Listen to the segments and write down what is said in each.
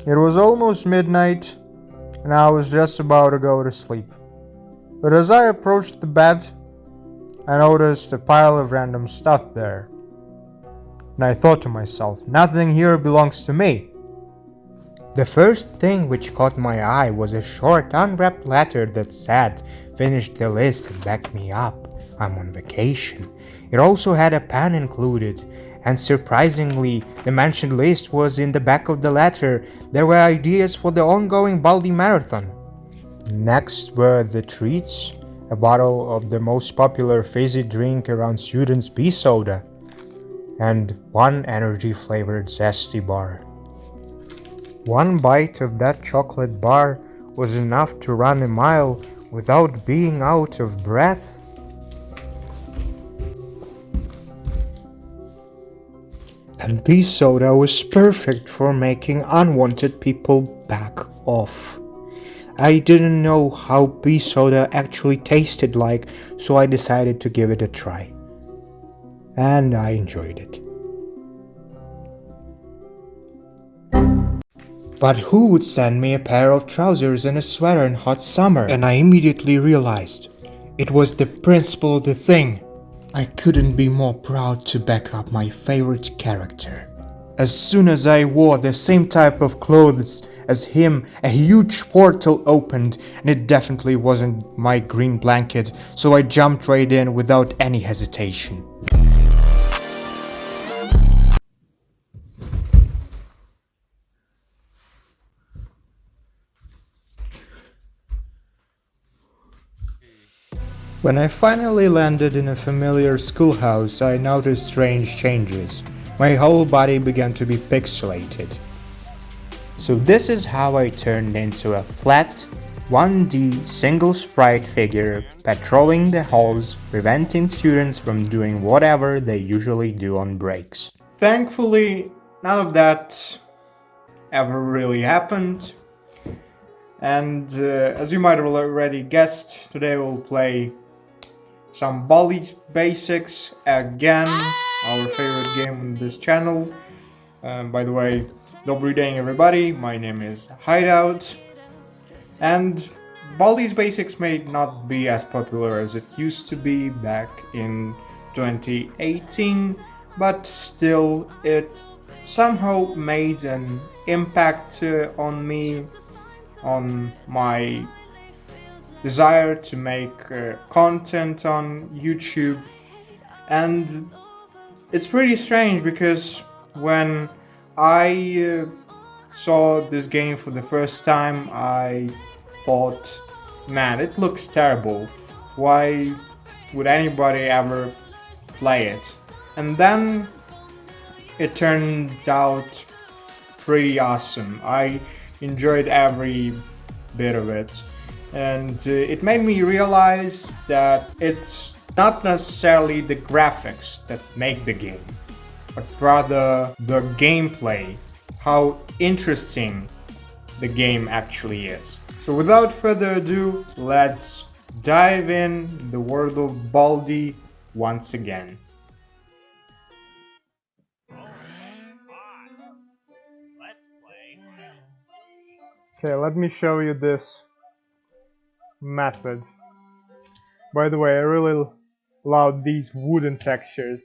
It was almost midnight, and I was just about to go to sleep. But as I approached the bed, I noticed a pile of random stuff there. And I thought to myself, nothing here belongs to me. The first thing which caught my eye was a short, unwrapped letter that said, "Finish the list and back me up. I'm on vacation." It also had a pen included, and surprisingly, the mentioned list was in the back of the letter. There were ideas for the ongoing Baldi marathon. Next were the treats, a bottle of the most popular fizzy drink around students' pea soda, and one energy flavored zesty bar. One bite of that chocolate bar was enough to run a mile without being out of breath. And pea soda was perfect for making unwanted people back off. I didn't know how pea soda actually tasted like, so I decided to give it a try. And I enjoyed it. But who would send me a pair of trousers and a sweater in hot summer? And I immediately realized it was the principal of the thing. I couldn't be more proud to back up my favorite character. As soon as I wore the same type of clothes as him, a huge portal opened, and it definitely wasn't my green blanket, so I jumped right in without any hesitation. When I finally landed in a familiar schoolhouse, I noticed strange changes. My whole body began to be pixelated. So this is how I turned into a flat, 1D single sprite figure patrolling the halls, preventing students from doing whatever they usually do on breaks. Thankfully, none of that ever really happened. And as you might have already guessed, today we'll play some Baldi basics again, our favorite game on this channel. By the way, dobry day everybody, my name is Hideout, and Baldi's Basics may not be as popular as it used to be back in 2018, but still it somehow made an impact on me, on my desire to make content on YouTube. And it's pretty strange because when I saw this game for the first time, I thought, man, it looks terrible. Why would anybody ever play it? And then it turned out pretty awesome. I enjoyed every bit of it. And it made me realize that it's not necessarily the graphics that make the game, but rather the gameplay, how interesting the game actually is. So without further ado, let's dive in the world of Baldi once again. Okay, let me show you this method. By the way, I really love these wooden textures.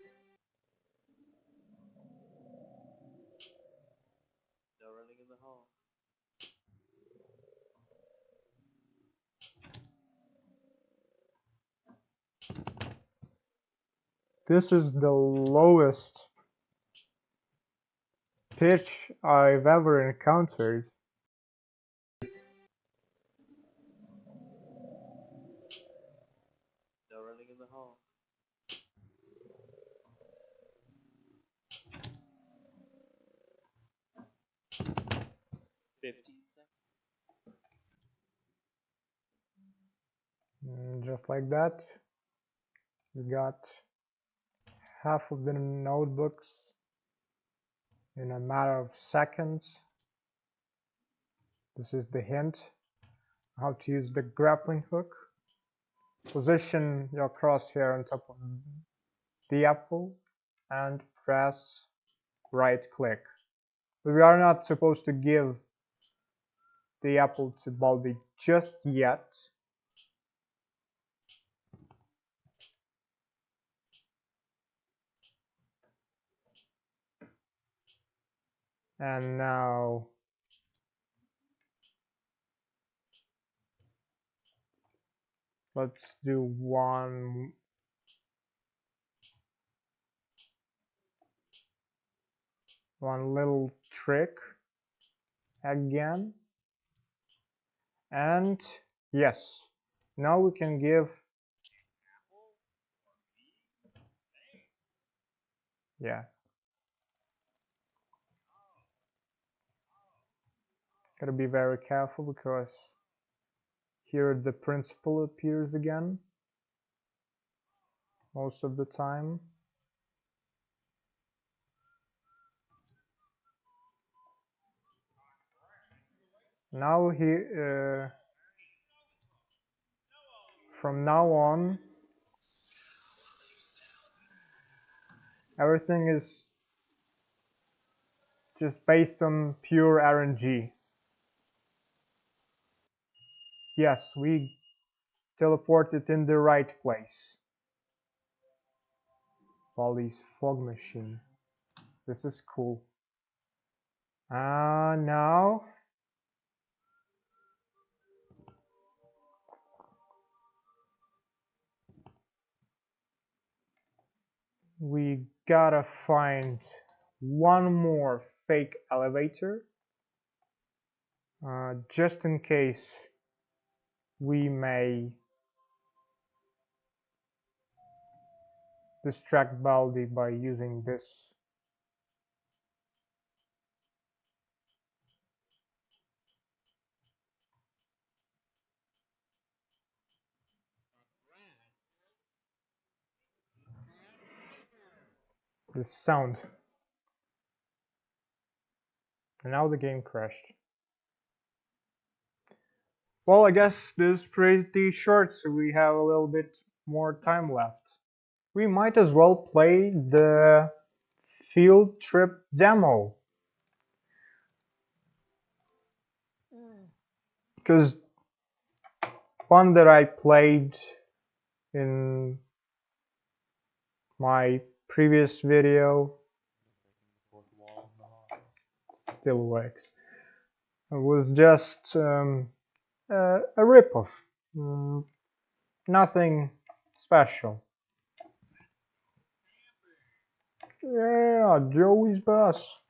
This is the lowest pitch I've ever encountered. 15 seconds. Just like that, we got half of the notebooks in a matter of seconds. This is the hint how to use the grappling hook. Position your crosshair on top of the apple and press right click. But we are not supposed to give the apple to Baldi just yet. And now let's do one little trick again. And yes, now we can give, yeah, gotta be very careful because here the principal appears again most of the time. Now from now on, everything is just based on pure RNG. Yes, we teleported in the right place. Baldi's fog machine. This is cool. Now we gotta find one more fake elevator, just in case we may distract Baldi by using this. This sound. And now the game crashed. Well, I guess this is pretty short, so we have a little bit more time left. We might as well play the field trip demo. Because one that I played in my previous video still works. It was just a ripoff. Nothing special. Yeah, Joey's bus.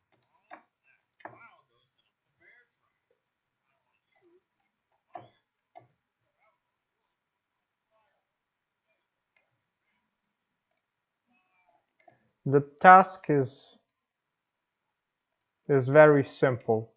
The task is very simple.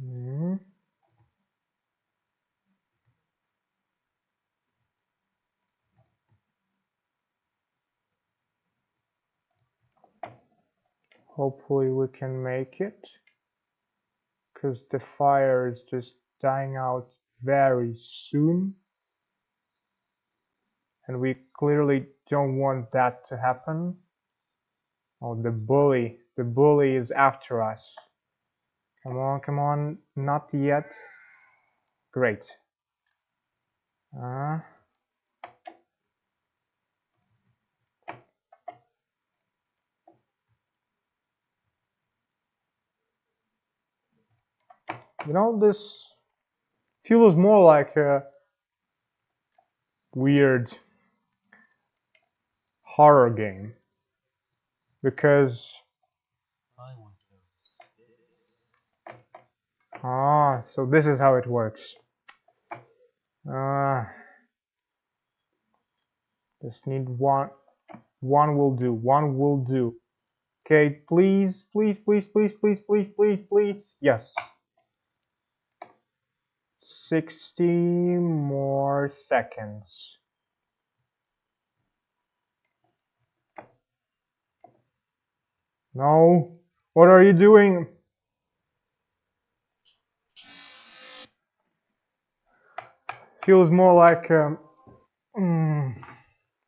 Mhm. Hopefully we can make it, because the fire is just dying out very soon, and we clearly don't want that to happen. Oh, the bully is after us. Come on, not yet. Great. You know, this feels more like a weird horror game, because so this is how it works. Just need one will do. One will do. Okay, please. Yes. 60 more seconds. No. What are you doing? Feels more like mm,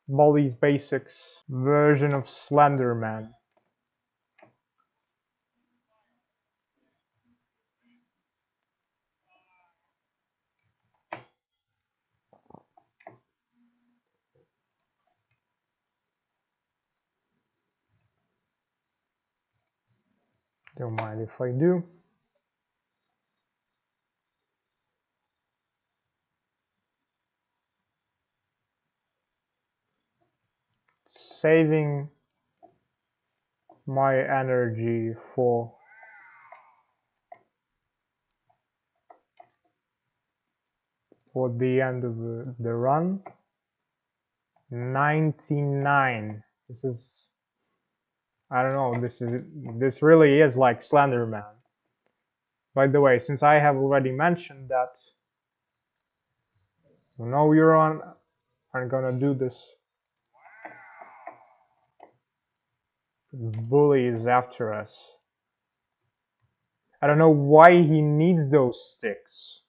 Baldi's Basics version of Slender Man. Don't mind if I do. Saving my energy for the end of the run. 99. This is, I don't know, this really is like Slender Man. By the way, since I have already mentioned that no Euron are gonna do this, bully is after us. I don't know why he needs those sticks,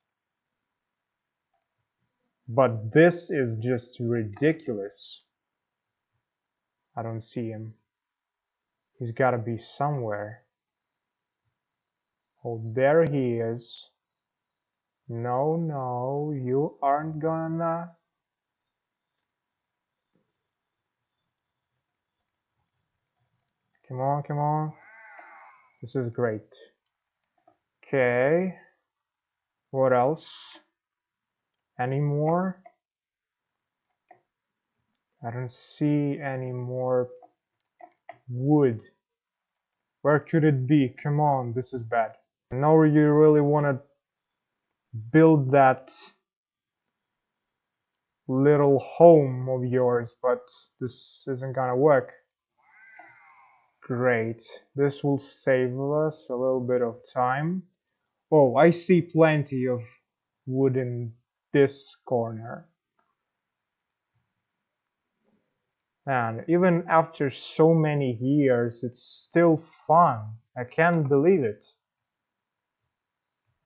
but this is just ridiculous. I don't see him. He's gotta be somewhere. Oh, there he is. No, no, you aren't gonna. Come on, come on. This is great. Okay. What else? Any more? I don't see any more wood. Where could it be? Come on, this is bad. I know you really want to build that little home of yours, but this isn't gonna work. Great. This will save us a little bit of time. Oh, I see plenty of wood in this corner. And even after so many years, it's still fun. I can't believe it.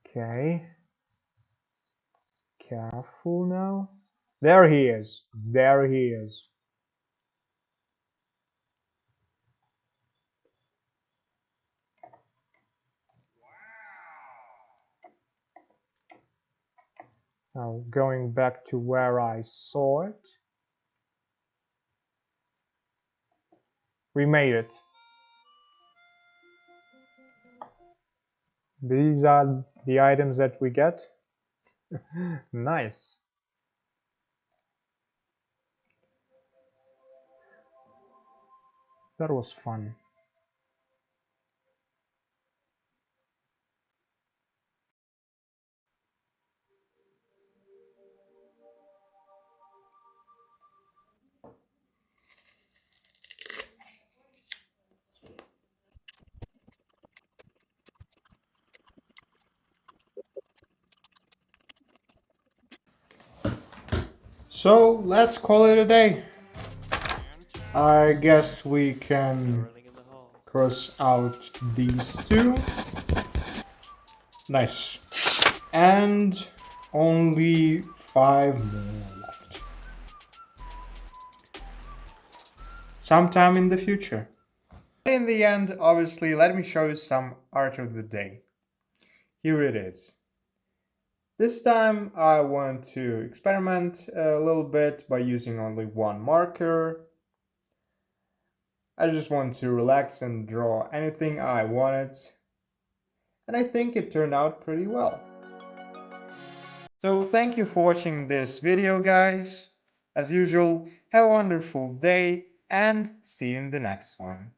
Okay. Careful now. There he is. There he is. Now going back to where I saw it. We made it. These are the items that we get. Nice. That was fun. So let's call it a day. I guess we can cross out these two. Nice. And only 5 more left. Sometime in the future. In the end, obviously, let me show you some art of the day. Here it is. This time I want to experiment a little bit by using only one marker. I just want to relax and draw anything I wanted. And I think it turned out pretty well. So thank you for watching this video, guys. As usual, have a wonderful day and see you in the next one.